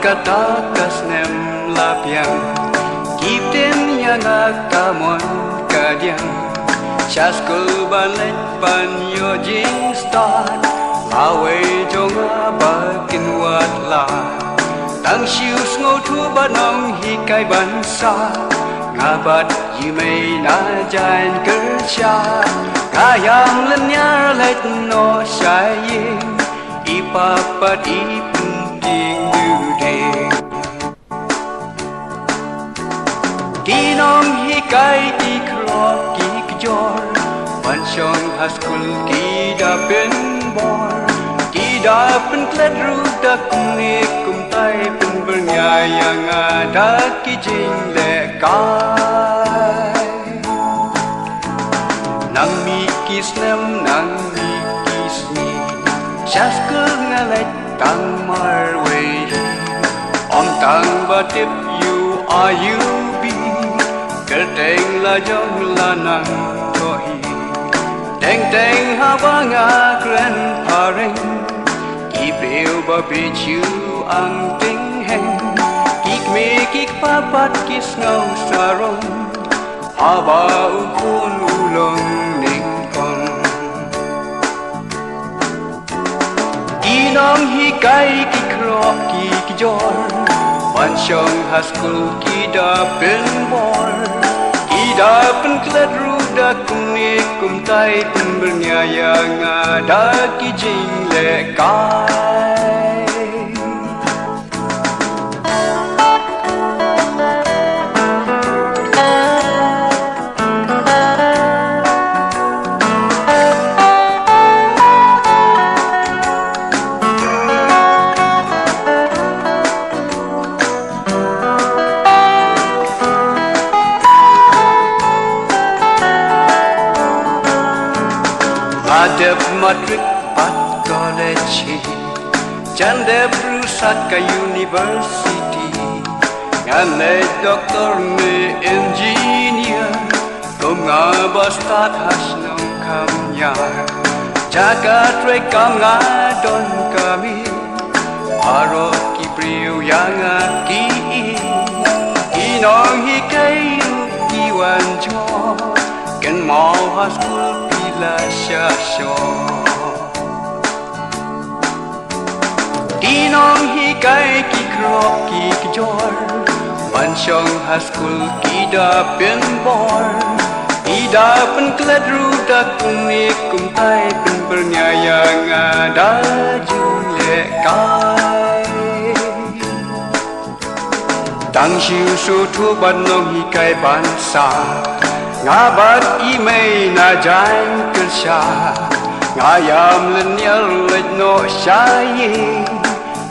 katakas nem lapiang Kipten yang akamon kadiang Chaskul balet pan yo jing start Lawe jonga bakin wat la Tang siu ngô thu ba nong hi kai ban sa Ngabat yi mei na jain ker cha Kayang len nyar let no shai yin Ipa pat ipun ding du ding Ki nong hi kai ki krok ki kjor Ban shong haskul ki da pen bor Ki da pen klet ru da kunik kum tai pen bernyayang ada ki jing le kai Nang mi kis nem nang mi kis ni Chaskul ngalet tang mar wei Om tang ba tip you are you be Kerteng la jong la nang tohi Teng teng ha ba nga grandparent Ki bêu ba bi chu ang ting heng Kik me kik pa pat kis ngau sarong Ha ba u kun ulong ning kong Ki nong hi kai ki krok ki ki jor Ban shong haskul ki da pen bor Ki da pen klet ru da kunik kum tai pen bernyayang ada ki jing le kai Adep Madrid at college Jandep Rusat ka university Ngane doktor me engineer Kum nga bastat hasnong kamyar Jaga tre kam nga don kami Aro ki priu yang ki Inong hikay iwan jo Ken mau haskul la sha sho Ki nong hi kai ki krok ki kjor Ban shong haskul ki da pen bor Ki da pen klet ru da kunik kum tai pen bernyayang ada jung le kai Tang siu su thu ban nong hi kai ban sa Ngabat imei na jain kersha Ngayam lenyal let no shayi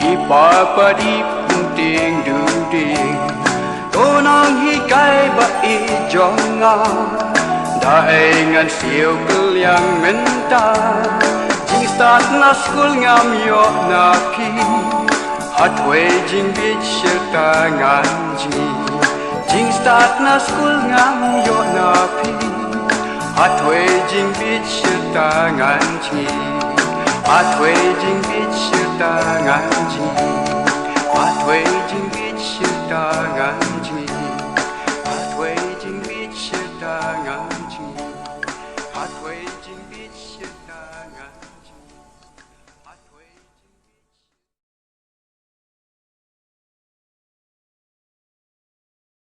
Ipa pa di penting du ding Tonang hi kai ba i jonga Dae ngan siu kelyang menta Jing start na skul ngam yo na pi Hatwe jing bit serta ngan jing Jing start na skul ngam yo na pi Hatwe jing bit serta ngan chi Hatwe jing bit serta ngan chi Hatwe jing bit serta ngan chi Hatwe jing bit serta ngan